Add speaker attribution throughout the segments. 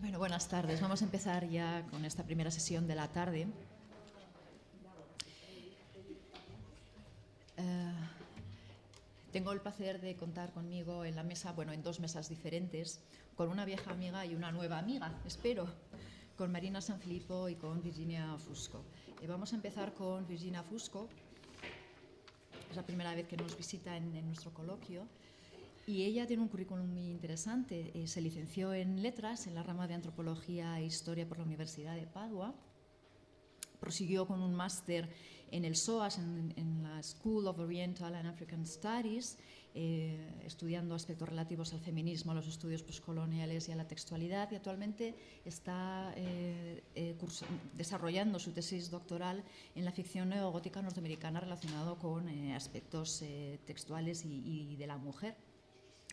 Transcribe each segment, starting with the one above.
Speaker 1: Bueno, buenas tardes. Vamos a empezar ya con esta primera sesión de la tarde. Tengo el placer de contar conmigo en la mesa, bueno, en dos mesas diferentes, con una vieja amiga y una nueva amiga, espero, con Marina Sanfilippo y con Virginia Fusco. Vamos a empezar con Virginia Fusco. Es la primera vez que nos visita en nuestro coloquio. Y ella tiene un currículum muy interesante. Se licenció en Letras, en la rama de Antropología e Historia por la Universidad de Padua. Prosiguió con un máster en el SOAS, en la School of Oriental and African Studies, estudiando aspectos relativos al feminismo, a los estudios postcoloniales y a la textualidad. Y actualmente está desarrollando su tesis doctoral en la ficción neogótica norteamericana relacionado con aspectos textuales y de la mujer.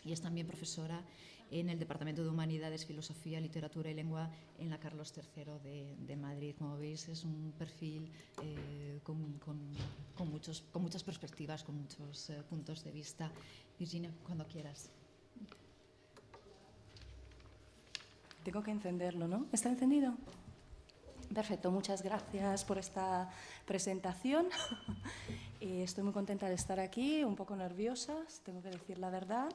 Speaker 1: Y es también profesora en el Departamento de Humanidades, Filosofía, Literatura y Lengua en la Carlos III de Madrid. Como veis, es un perfil con muchas perspectivas, con muchos puntos de vista. Virginia, cuando quieras.
Speaker 2: Tengo que encenderlo, ¿no? ¿Está encendido? Perfecto, muchas gracias por esta presentación. Estoy muy contenta de estar aquí, un poco nerviosa, tengo que decir la verdad.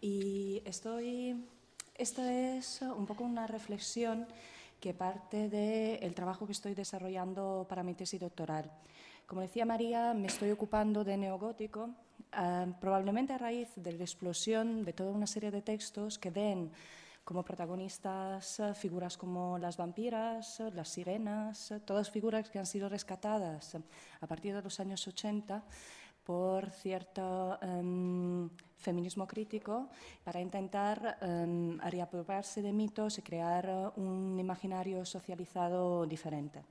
Speaker 2: Y esto es un poco una reflexión que parte del trabajo que estoy desarrollando para mi tesis doctoral. Como decía María, me estoy ocupando de neogótico, probablemente a raíz de la explosión de toda una serie de textos que ven como protagonistas figuras como las vampiras, las sirenas, todas figuras que han sido rescatadas a partir de los años 80 por cierto feminismo crítico para intentar reapropiarse de mitos y crear un imaginario socializado diferente.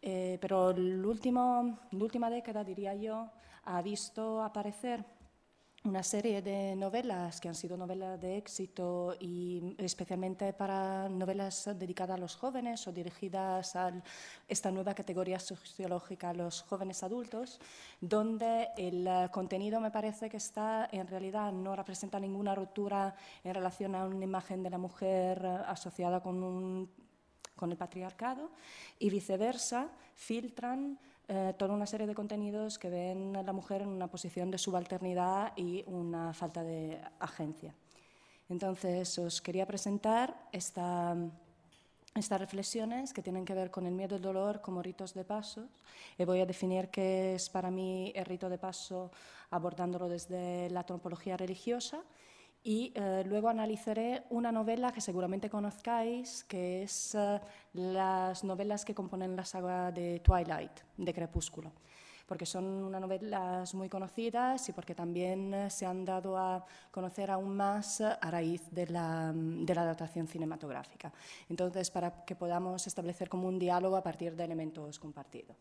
Speaker 2: Pero la última década, diría yo, ha visto aparecer una serie de novelas que han sido novelas de éxito y especialmente para novelas dedicadas a los jóvenes o dirigidas a esta nueva categoría sociológica, a los jóvenes adultos, donde el contenido me parece que está en realidad no representa ninguna ruptura en relación a una imagen de la mujer asociada con el patriarcado y viceversa, filtran toda una serie de contenidos que ven a la mujer en una posición de subalternidad y una falta de agencia. Entonces, os quería presentar estas reflexiones que tienen que ver con el miedo y el dolor como ritos de paso. Y voy a definir qué es para mí el rito de paso abordándolo desde la antropología religiosa. Y luego analizaré una novela que seguramente conozcáis, que es las novelas que componen la saga de Twilight, de Crepúsculo, porque son unas novelas muy conocidas y porque también se han dado a conocer aún más a raíz de la adaptación cinematográfica. Entonces, para que podamos establecer como un diálogo a partir de elementos compartidos.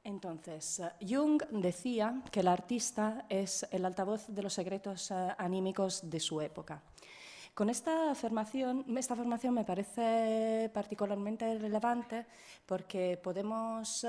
Speaker 2: Entonces, Jung decía que el artista es el altavoz de los secretos anímicos de su época. Con esta afirmación me parece particularmente relevante porque podemos,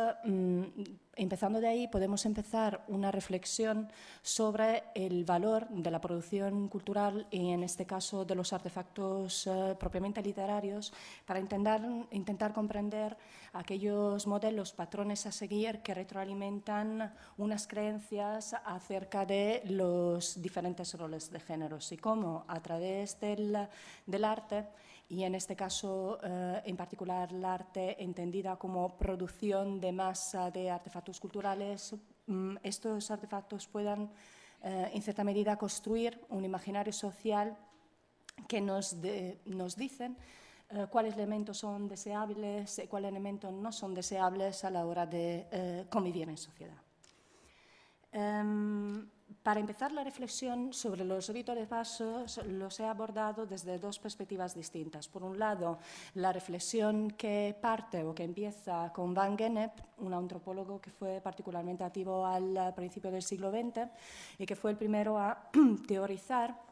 Speaker 2: empezando de ahí, podemos empezar una reflexión sobre el valor de la producción cultural y, en este caso, de los artefactos propiamente literarios para intentar comprender aquellos modelos, patrones a seguir que retroalimentan unas creencias acerca de los diferentes roles de géneros y cómo a través del arte, y en este caso en particular el arte entendida como producción de masa de artefactos culturales, estos artefactos puedan en cierta medida construir un imaginario social que nos dicen cuáles elementos son deseables y cuáles elementos no son deseables a la hora de convivir en sociedad. Para empezar la reflexión sobre los ritos de pasos, los he abordado desde dos perspectivas distintas. Por un lado, la reflexión que parte o que empieza con Van Gennep, un antropólogo que fue particularmente activo al principio del siglo XX y que fue el primero a teorizar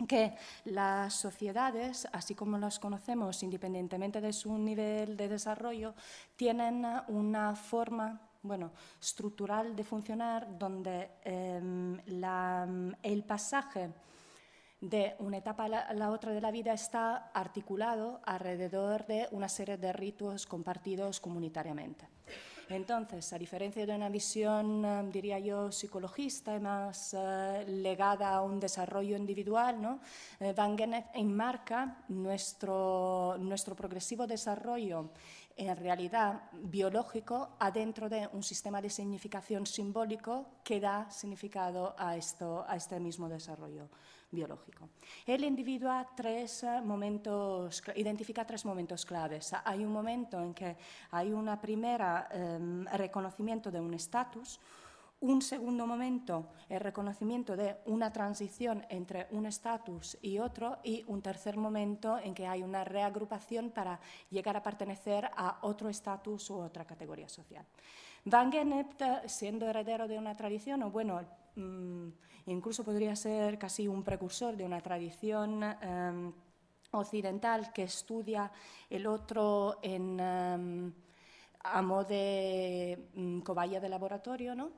Speaker 2: que las sociedades, así como las conocemos, independientemente de su nivel de desarrollo, tienen una forma bueno, estructural de funcionar, donde el pasaje de una etapa a la otra de la vida está articulado alrededor de una serie de ritos compartidos comunitariamente. Entonces, a diferencia de una visión, diría yo, psicologista y más legada a un desarrollo individual, ¿no? Van Gennep enmarca nuestro progresivo desarrollo en realidad biológico adentro de un sistema de significación simbólico que da significado a este mismo desarrollo biológico. Él identifica tres momentos claves. Hay un momento en que hay una primera reconocimiento de un estatus, un segundo momento, el reconocimiento de una transición entre un estatus y otro, y un tercer momento en que hay una reagrupación para llegar a pertenecer a otro estatus u otra categoría social. Van Gennep, siendo heredero de una tradición, o bueno, incluso podría ser casi un precursor de una tradición occidental que estudia el otro a modo de cobaya de laboratorio, ¿no?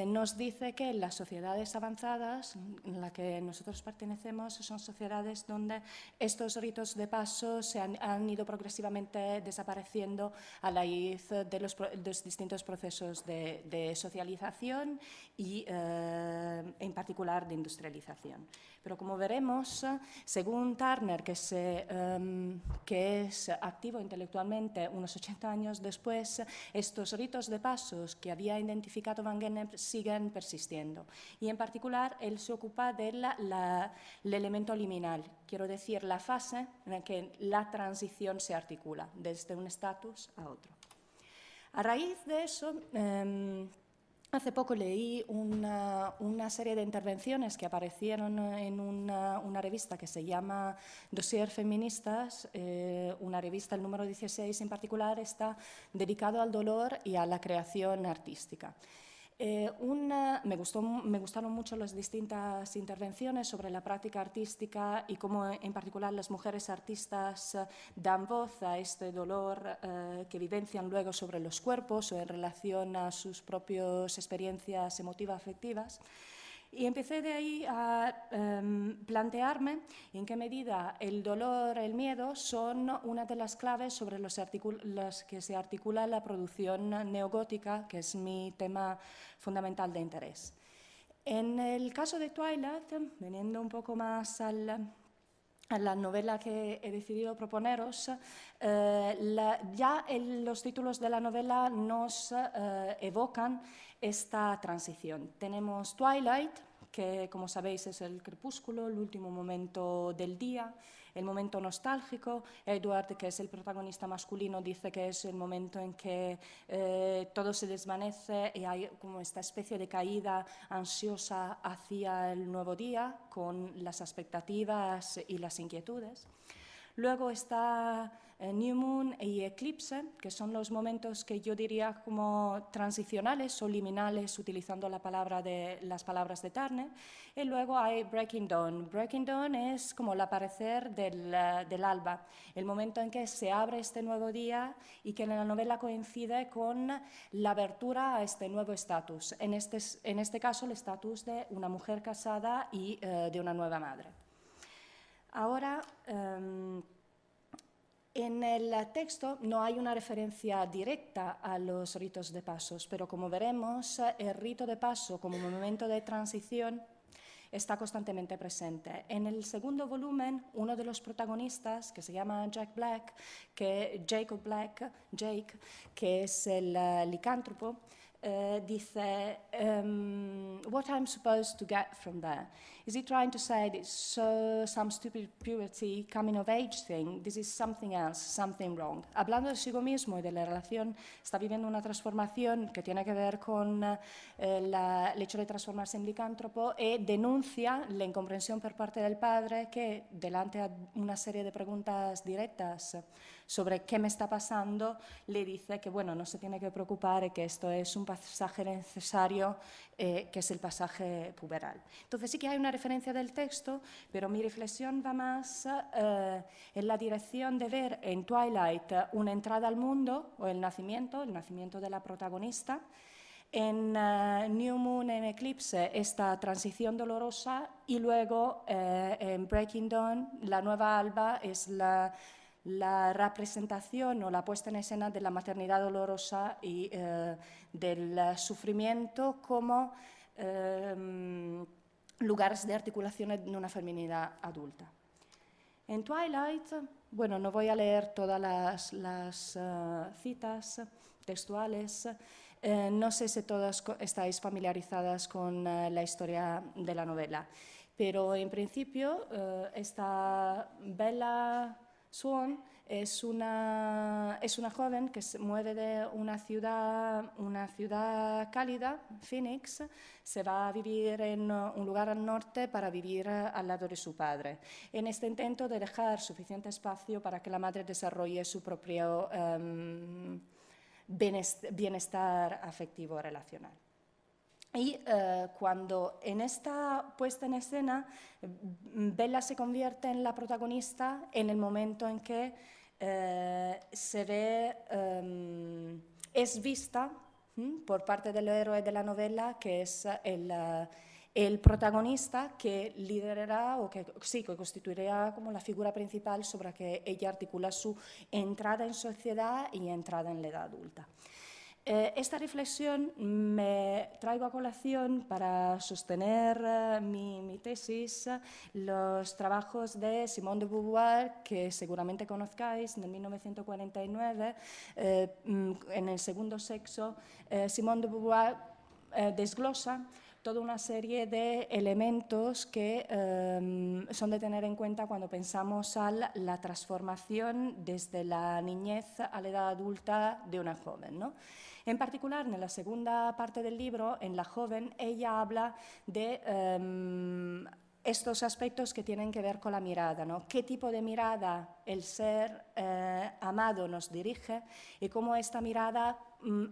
Speaker 2: Nos dice que las sociedades avanzadas en las que nosotros pertenecemos son sociedades donde estos ritos de paso han ido progresivamente desapareciendo a la raíz de los distintos procesos de socialización y en particular de industrialización. Pero como veremos, según Turner, que es activo intelectualmente unos 80 años después, estos ritos de pasos que había identificado Van Gennep siguen persistiendo. Y en particular, él se ocupa del elemento liminal, quiero decir, la fase en la que la transición se articula desde un estatus a otro. A raíz de eso, hace poco leí una serie de intervenciones que aparecieron en una revista que se llama Dossier Feministas, una revista, el número 16 en particular, está dedicado al dolor y a la creación artística. Me gustaron mucho las distintas intervenciones sobre la práctica artística y cómo en particular las mujeres artistas dan voz a este dolor que vivencian luego sobre los cuerpos o en relación a sus propias experiencias emotivas afectivas. Y empecé de ahí a plantearme en qué medida el dolor, el miedo son una de las claves sobre las que se articula la producción neogótica, que es mi tema fundamental de interés. En el caso de Twilight, veniendo un poco más a la novela que he decidido proponeros, los títulos de la novela nos evocan esta transición. Tenemos Twilight, que como sabéis es el crepúsculo, el último momento del día, el momento nostálgico. Edward, que es el protagonista masculino, dice que es el momento en que todo se desvanece y hay como esta especie de caída ansiosa hacia el nuevo día, con las expectativas y las inquietudes. Luego está New Moon y Eclipse, que son los momentos que yo diría como transicionales o liminales, utilizando las palabras de Turner. Y luego hay Breaking Dawn. Breaking Dawn es como el aparecer del alba, el momento en que se abre este nuevo día y que en la novela coincide con la abertura a este nuevo estatus. En este caso, el estatus de una mujer casada y de una nueva madre. Ahora, en el texto no hay una referencia directa a los ritos de pasos, pero como veremos, el rito de paso como momento de transición está constantemente presente. En el segundo volumen, uno de los protagonistas, que se llama Jake, que es el licántropo, dice, what I'm supposed to get from there? Is he trying to say it's some stupid puberty coming of age thing? This is something else, something wrong. Hablando de sí mismo y de la relación, está viviendo una transformación que tiene que ver con el hecho de transformarse en licántropo, y denuncia la incomprensión por parte del padre, que delante de una serie de preguntas directas sobre qué me está pasando, le dice que bueno, no se tiene que preocupar y que esto es un pasaje necesario, que es el pasaje puberal. Entonces sí que hay una referencia del texto, pero mi reflexión va más en la dirección de ver en Twilight una entrada al mundo o el nacimiento de la protagonista, En New Moon, en Eclipse, esta transición dolorosa, y luego en Breaking Dawn, la nueva alba es la representación o la puesta en escena de la maternidad dolorosa y del sufrimiento como lugares de articulación en una feminidad adulta. En Twilight, bueno, no voy a leer todas las citas textuales. No sé si todas estáis familiarizadas con la historia de la novela, pero en principio esta Bella Swan es una joven que se mueve de una ciudad cálida, Phoenix, se va a vivir en un lugar al norte para vivir al lado de su padre, en este intento de dejar suficiente espacio para que la madre desarrolle su propio bienestar afectivo relacional. Y cuando en esta puesta en escena Bella se convierte en la protagonista en el momento en que se ve, es vista por parte del héroe de la novela, que es el protagonista que liderará o que sí, que constituirá como la figura principal sobre la que ella articula su entrada en sociedad y entrada en la edad adulta. Esta reflexión me traigo a colación para sostener mi tesis, los trabajos de Simone de Beauvoir, que seguramente conozcáis, en 1949, en El segundo sexo. Simone de Beauvoir desglosa toda una serie de elementos que son de tener en cuenta cuando pensamos a la transformación desde la niñez a la edad adulta de una joven, ¿no? En particular, en la segunda parte del libro, en La joven, ella habla de estos aspectos que tienen que ver con la mirada, ¿no? ¿Qué tipo de mirada el ser amado nos dirige y cómo esta mirada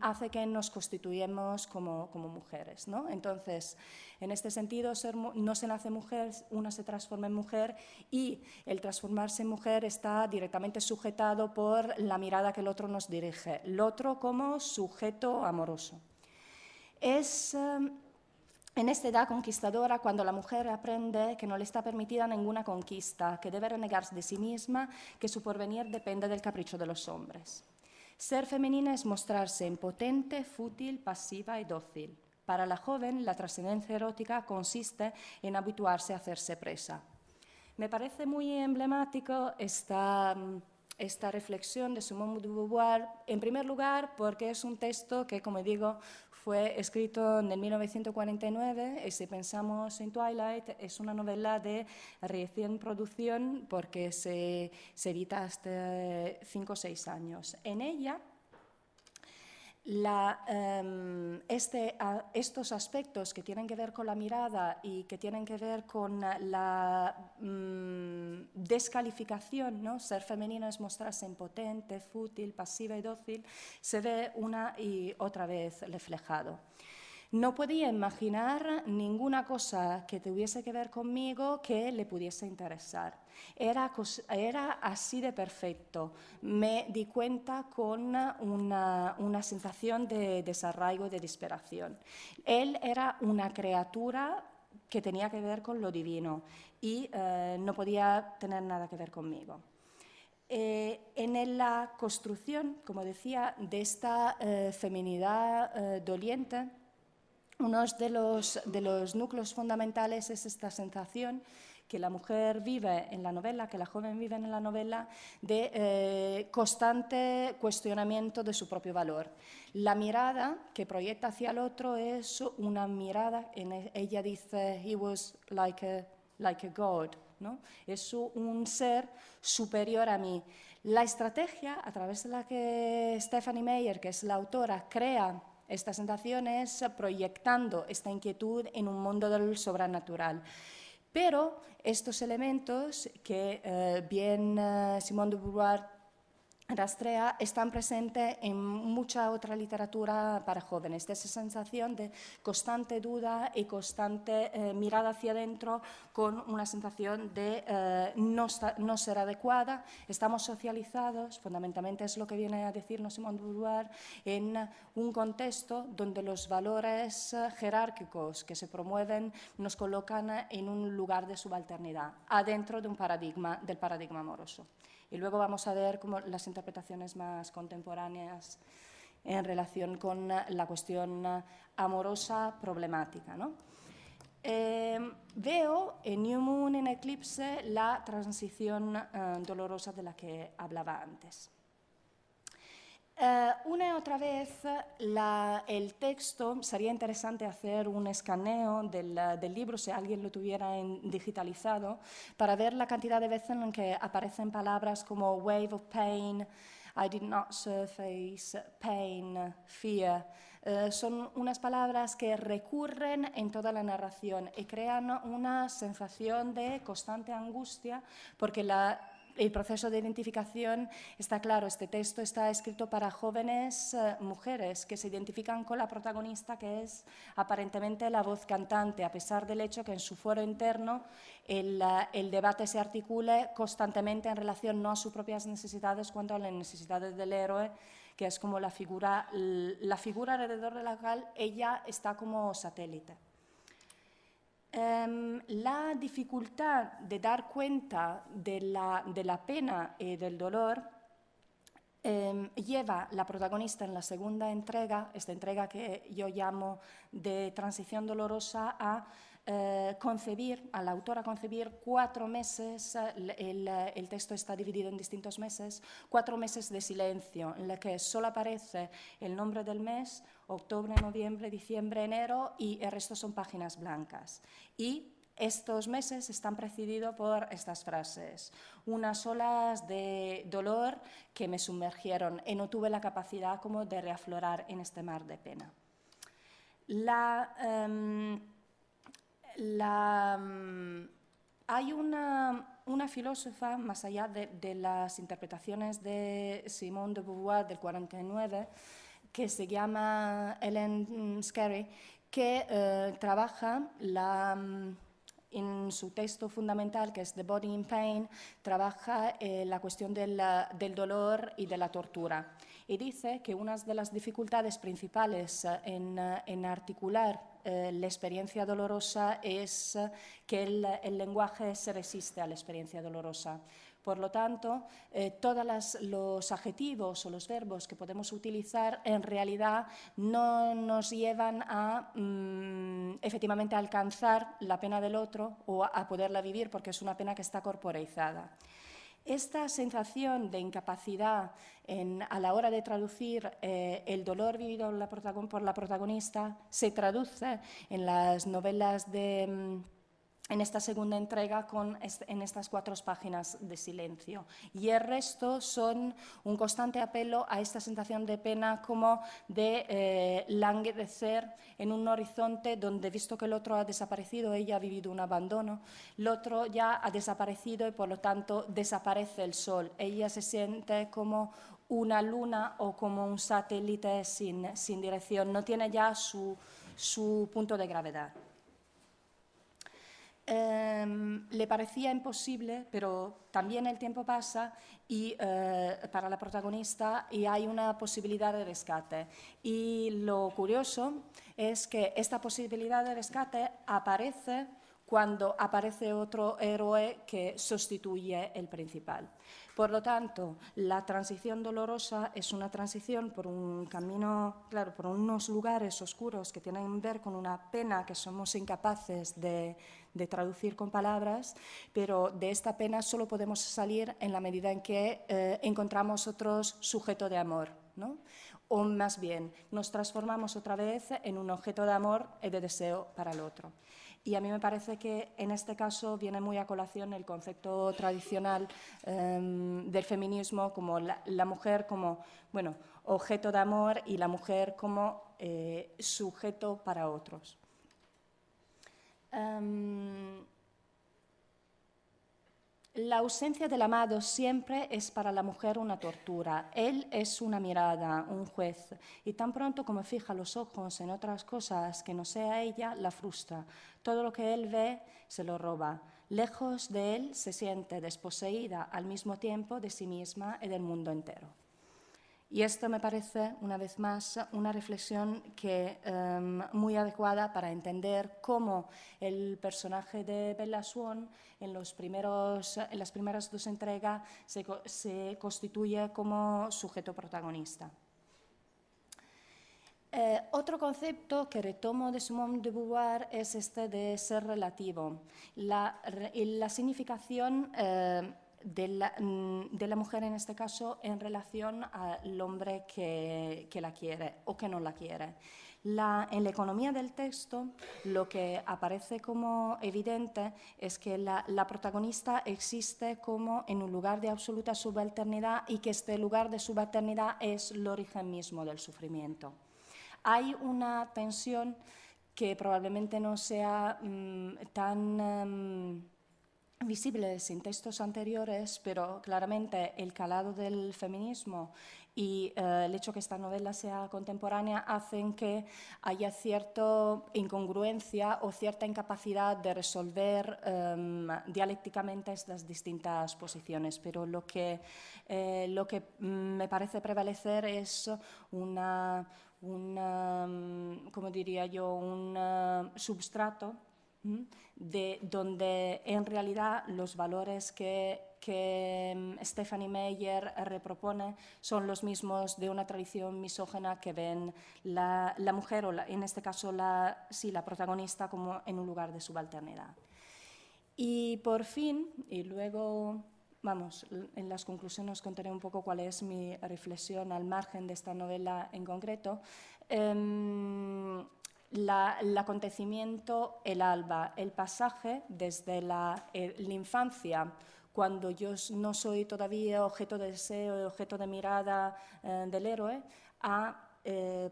Speaker 2: hace que nos constituyamos como mujeres, ¿no? Entonces, en este sentido, no se nace mujer, una se transforma en mujer, y el transformarse en mujer está directamente sujetado por la mirada que el otro nos dirige, el otro como sujeto amoroso. Es en esta edad conquistadora cuando la mujer aprende que no le está permitida ninguna conquista, que debe renegarse de sí misma, que su porvenir depende del capricho de los hombres. Ser femenina es mostrarse impotente, fútil, pasiva y dócil. Para la joven, la trascendencia erótica consiste en habituarse a hacerse presa. Me parece muy emblemático esta reflexión de Simone de Beauvoir, en primer lugar porque es un texto que, como digo, fue escrito en 1949, y si pensamos en Twilight, es una novela de recién producción porque se edita hasta 5 o 6 años. En ella, estos aspectos que tienen que ver con la mirada y que tienen que ver con la descalificación, ¿no? Ser femenino es mostrarse impotente, fútil, pasiva y dócil, se ve una y otra vez reflejado. No podía imaginar ninguna cosa que tuviese que ver conmigo que le pudiese interesar. Era así de perfecto. Me di cuenta con una sensación de desarraigo y de desesperación. Él era una criatura que tenía que ver con lo divino y no podía tener nada que ver conmigo. En la construcción, como decía, de esta feminidad doliente, uno de los núcleos fundamentales es esta sensación que la mujer vive en la novela, que la joven vive en la novela, de constante cuestionamiento de su propio valor. La mirada que proyecta hacia el otro es una mirada, ella dice, he was like a god, ¿no? Es un ser superior a mí. La estrategia a través de la que Stephanie Meyer, que es la autora, crea estas sensaciones proyectando esta inquietud en un mundo del sobrenatural. Pero estos elementos que bien Simone de Beauvoir rastrea están presentes en mucha otra literatura para jóvenes, de esa sensación de constante duda y constante mirada hacia adentro con una sensación de no ser adecuada. Estamos socializados, fundamentalmente es lo que viene a decirnos Simone de Beauvoir, en un contexto donde los valores jerárquicos que se promueven nos colocan en un lugar de subalternidad, adentro de un paradigma, del paradigma amoroso. Y luego vamos a ver como las interpretaciones más contemporáneas en relación con la cuestión amorosa problemática, ¿no? Veo en New Moon, en Eclipse, la transición dolorosa de la que hablaba antes. Una y otra vez el texto, sería interesante hacer un escaneo del libro si alguien lo tuviera digitalizado para ver la cantidad de veces en que aparecen palabras como wave of pain, I did not surface, pain, fear. Son unas palabras que recurren en toda la narración y crean una sensación de constante angustia porque el proceso de identificación está claro. Este texto está escrito para jóvenes mujeres que se identifican con la protagonista, que es aparentemente la voz cantante, a pesar del hecho que en su foro interno el debate se articule constantemente en relación no a sus propias necesidades, cuanto a las necesidades del héroe, que es como la figura alrededor de la cual ella está como satélite. La dificultad de dar cuenta de la pena y del dolor lleva la protagonista en la segunda entrega, esta entrega que yo llamo de transición dolorosa, a concebir, a la autora concebir 4 meses, el texto está dividido en distintos meses, 4 meses de silencio, en los que solo aparece el nombre del mes, octubre, noviembre, diciembre, enero, y el resto son páginas blancas. Y estos meses están precedidos por estas frases: unas olas de dolor que me sumergieron y no tuve la capacidad como de reaflorar en este mar de pena. Hay una filósofa, más allá de las interpretaciones de Simone de Beauvoir del 49, que se llama Ellen Scarry, que trabaja en su texto fundamental, que es The Body in Pain, trabaja la cuestión del dolor y de la tortura. Y dice que una de las dificultades principales en articular la experiencia dolorosa es que el lenguaje se resiste a la experiencia dolorosa. Por lo tanto, todos los adjetivos o los verbos que podemos utilizar en realidad no nos llevan a efectivamente alcanzar la pena del otro o a poderla vivir, porque es una pena que está corporeizada. Esta sensación de incapacidad a la hora de traducir el dolor vivido por la protagonista se traduce en las novelas en esta segunda entrega en estas 4 páginas de silencio. Y el resto son un constante apelo a esta sensación de pena, como de languedecer en un horizonte donde, visto que el otro ha desaparecido, ella ha vivido un abandono, el otro ya ha desaparecido y por lo tanto desaparece el sol. Ella se siente como una luna o como un satélite sin dirección, no tiene ya su punto de gravedad. Le parecía imposible, pero también el tiempo pasa y para la protagonista y hay una posibilidad de rescate. Y lo curioso es que esta posibilidad de rescate aparece cuando aparece otro héroe que sustituye el principal. Por lo tanto, la transición dolorosa es una transición por un camino, claro, por unos lugares oscuros que tienen que ver con una pena que somos incapaces de traducir con palabras, pero de esta pena solo podemos salir en la medida en que encontramos otro sujeto de amor, ¿no? O más bien, nos transformamos otra vez en un objeto de amor y de deseo para el otro. Y a mí me parece que en este caso viene muy a colación el concepto tradicional del feminismo, como la mujer como, bueno, objeto de amor y la mujer como sujeto para otros. La ausencia del amado siempre es para la mujer una tortura. Él es una mirada, un juez, y tan pronto como fija los ojos en otras cosas que no sea ella, la frustra. Todo lo que él ve se lo roba. Lejos de él se siente desposeída al mismo tiempo de sí misma y del mundo entero. Y esto me parece, una vez más, una reflexión muy adecuada para entender cómo el personaje de Bella Swan en las primeras dos entregas se constituye como sujeto protagonista. Otro concepto que retomo de Simone de Beauvoir es este de ser relativo. La significación de la mujer en este caso en relación al hombre que la quiere o que no la quiere. En la economía del texto lo que aparece como evidente es que la protagonista existe como en un lugar de absoluta subalternidad y que este lugar de subalternidad es el origen mismo del sufrimiento. Hay una tensión que probablemente no sea tan visibles en textos anteriores, pero claramente el calado del feminismo y el hecho que esta novela sea contemporánea hacen que haya cierta incongruencia o cierta incapacidad de resolver dialécticamente estas distintas posiciones. Pero lo que me parece prevalecer es como diría yo, un substrato de donde en realidad los valores que Stephanie Meyer repropone son los mismos de una tradición misógina que ven la mujer, o en este caso la protagonista, como en un lugar de subalternidad. Y por fin, y luego, vamos, en las conclusiones contaré un poco cuál es mi reflexión al margen de esta novela en concreto. El acontecimiento, el alba, el pasaje desde la infancia, cuando yo no soy todavía objeto de deseo, objeto de mirada del héroe,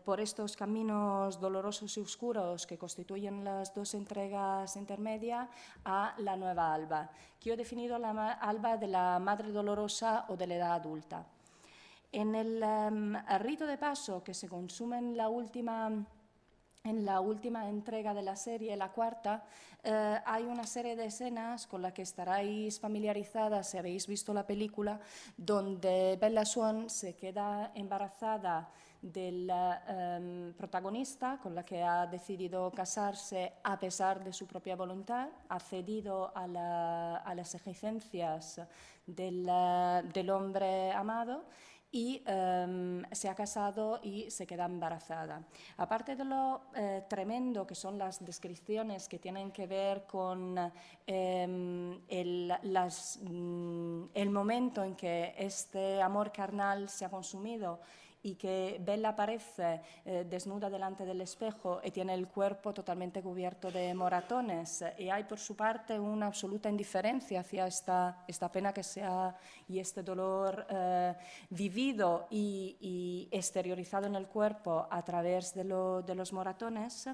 Speaker 2: por estos caminos dolorosos y oscuros que constituyen las dos entregas intermedias, a la nueva alba, que yo he definido la alba de la madre dolorosa o de la edad adulta. En el rito de paso que se consume en la última entrega de la serie, la cuarta, hay una serie de escenas con las que estaréis familiarizadas si habéis visto la película, donde Bella Swan se queda embarazada del protagonista, con la que ha decidido casarse a pesar de su propia voluntad, ha cedido a las exigencias del hombre amado, y se ha casado y se queda embarazada. Aparte de lo tremendo que son las descripciones que tienen que ver con el momento en que este amor carnal se ha consumido y que Bella aparece desnuda delante del espejo y tiene el cuerpo totalmente cubierto de moratones, y hay por su parte una absoluta indiferencia hacia esta pena que se ha, y este dolor vivido y exteriorizado en el cuerpo a través de los moratones.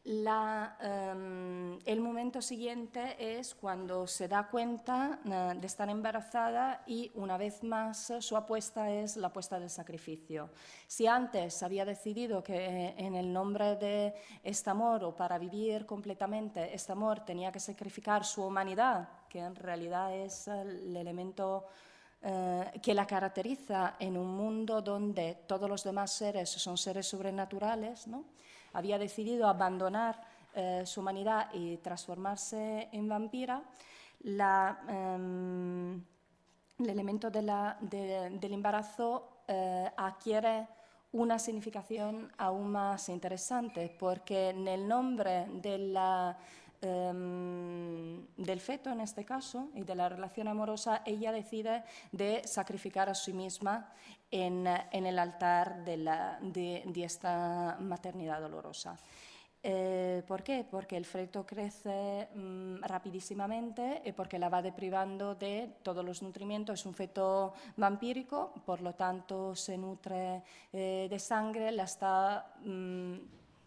Speaker 2: El momento siguiente es cuando se da cuenta de estar embarazada y una vez más su apuesta es la apuesta del sacrificio. Si antes había decidido que en el nombre de este amor o para vivir completamente este amor tenía que sacrificar su humanidad, que en realidad es el elemento que la caracteriza en un mundo donde todos los demás seres son seres sobrenaturales, ¿no? Había decidido abandonar su humanidad y transformarse en vampira. El elemento del embarazo adquiere una significación aún más interesante, porque en el nombre del feto, en este caso, y de la relación amorosa, ella decide de sacrificar a sí misma en el altar de esta maternidad dolorosa. ¿Por qué? Porque el feto crece rapidísimamente y porque la va deprivando de todos los nutrimientos. Es un feto vampírico, por lo tanto se nutre de sangre, la está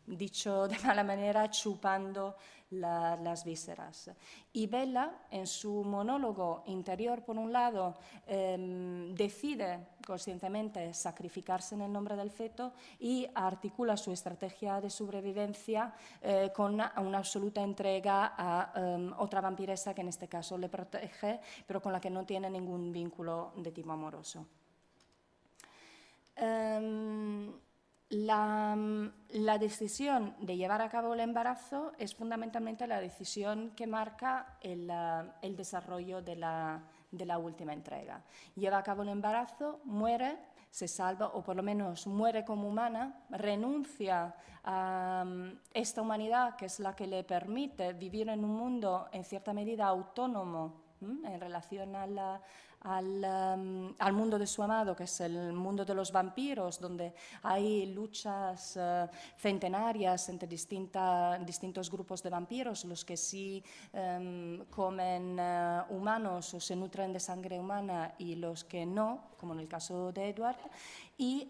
Speaker 2: dicho de mala manera, chupando las vísceras. Y Bella, en su monólogo interior, por un lado, decide conscientemente sacrificarse en el nombre del feto y articula su estrategia de sobrevivencia con una absoluta entrega a otra vampiresa que en este caso le protege, pero con la que no tiene ningún vínculo de tipo amoroso. La decisión de llevar a cabo el embarazo es fundamentalmente la decisión que marca el desarrollo de la última entrega. Lleva a cabo el embarazo, muere, se salva, o por lo menos muere como humana, renuncia a esta humanidad que es la que le permite vivir en un mundo en cierta medida autónomo en relación al mundo de su amado, que es el mundo de los vampiros, donde hay luchas centenarias entre distintos grupos de vampiros, los que sí comen humanos o se nutren de sangre humana y los que no, como en el caso de Edward, y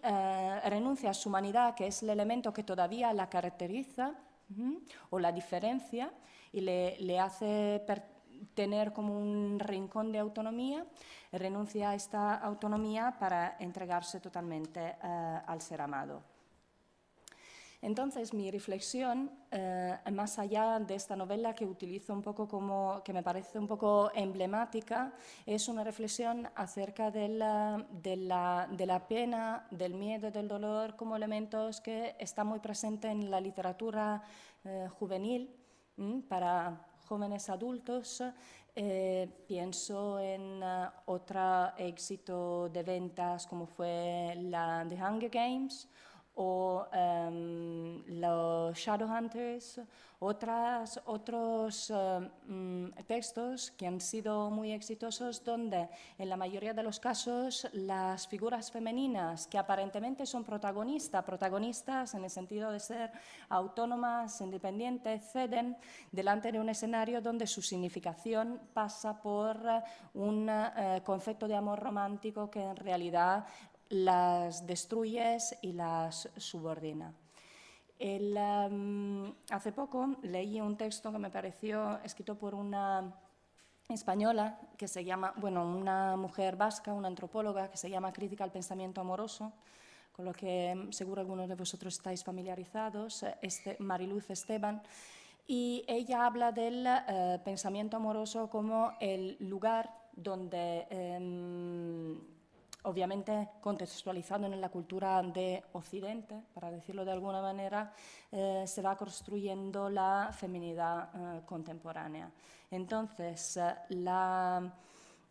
Speaker 2: renuncia a su humanidad, que es el elemento que todavía la caracteriza o la diferencia y le hace tener como un rincón de autonomía, renuncia a esta autonomía para entregarse totalmente al ser amado. Entonces, mi reflexión, más allá de esta novela que utilizo un poco que me parece un poco emblemática, es una reflexión acerca de la pena, del miedo, del dolor como elementos que están muy presentes en la literatura juvenil para jóvenes adultos. Pienso en otro éxito de ventas como fue la The Hunger Games o los Shadowhunters, otros textos que han sido muy exitosos donde en la mayoría de los casos las figuras femeninas que aparentemente son protagonistas en el sentido de ser autónomas, independientes, ceden delante de un escenario donde su significación pasa por un concepto de amor romántico que en realidad las destruyes y las subordina. Hace poco leí un texto que me pareció escrito por una española que se llama, una mujer vasca, una antropóloga que se llama Crítica al pensamiento amoroso, con lo que seguro algunos de vosotros estáis familiarizados, Mariluz Esteban, y ella habla del pensamiento amoroso como el lugar donde obviamente contextualizado en la cultura de Occidente, para decirlo de alguna manera, se va construyendo la feminidad contemporánea. Entonces,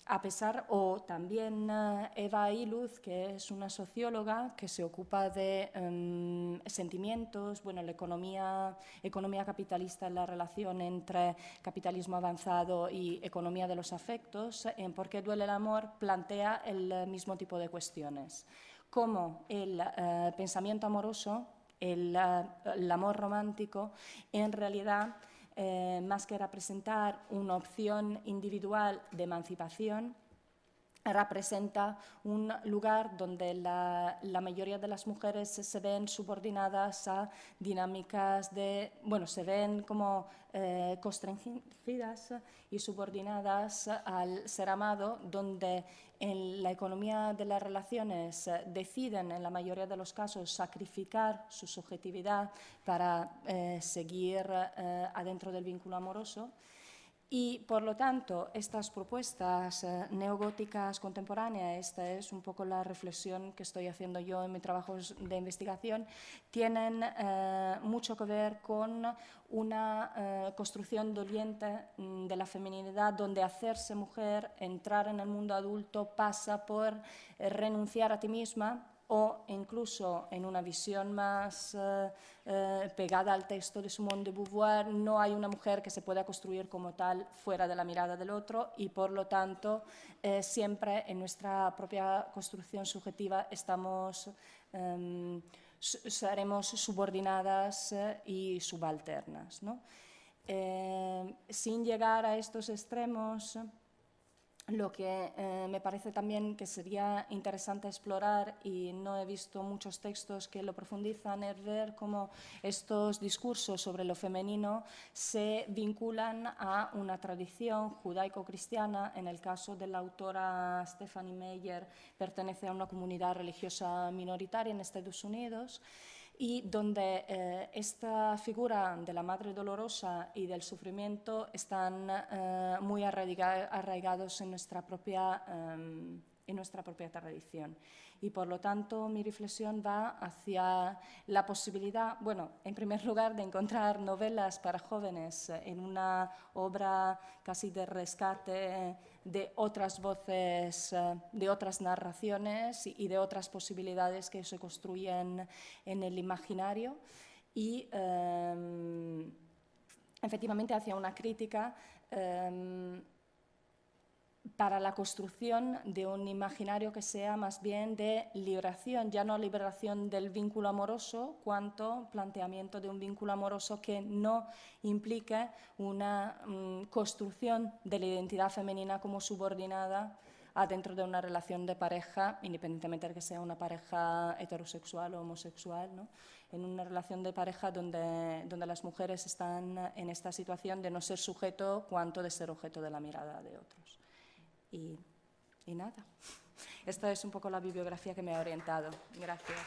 Speaker 2: a pesar, o también Eva Iluz, que es una socióloga que se ocupa de sentimientos, la economía capitalista en la relación entre capitalismo avanzado y economía de los afectos, en Por qué duele el amor, plantea el mismo tipo de cuestiones. Cómo el pensamiento amoroso, el amor romántico, en realidad más que representar una opción individual de emancipación, representa un lugar donde la mayoría de las mujeres se ven subordinadas a dinámicas se ven como constringidas y subordinadas al ser amado, donde en la economía de las relaciones deciden en la mayoría de los casos sacrificar su subjetividad para seguir adentro del vínculo amoroso. Y, por lo tanto, estas propuestas neogóticas contemporáneas, esta es un poco la reflexión que estoy haciendo yo en mis trabajos de investigación, tienen mucho que ver con una construcción doliente de la feminidad, donde hacerse mujer, entrar en el mundo adulto, pasa por renunciar a ti misma, o incluso en una visión más pegada al texto de Simone de Beauvoir, no hay una mujer que se pueda construir como tal fuera de la mirada del otro y, por lo tanto, siempre en nuestra propia construcción subjetiva seremos subordinadas y subalternas, ¿no? Sin llegar a estos extremos, lo que me parece también que sería interesante explorar, y no he visto muchos textos que lo profundizan, es ver cómo estos discursos sobre lo femenino se vinculan a una tradición judaico-cristiana. En el caso de la autora Stephanie Meyer, pertenece a una comunidad religiosa minoritaria en Estados Unidos, y donde esta figura de la Madre Dolorosa y del sufrimiento están muy arraigados en nuestra propia tradición. Y por lo tanto mi reflexión va hacia la posibilidad, bueno, en primer lugar, de encontrar novelas para jóvenes en una obra casi de rescate de otras voces, de otras narraciones y de otras posibilidades que se construyen en el imaginario, y efectivamente hacia una crítica para la construcción de un imaginario que sea más bien de liberación, ya no liberación del vínculo amoroso, cuanto planteamiento de un vínculo amoroso que no implique una construcción de la identidad femenina como subordinada dentro de una relación de pareja, independientemente de que sea una pareja heterosexual o homosexual, ¿no? En una relación de pareja donde las mujeres están en esta situación de no ser sujeto cuanto de ser objeto de la mirada de otros. Y nada, esta es un poco la bibliografía que me ha orientado. Gracias.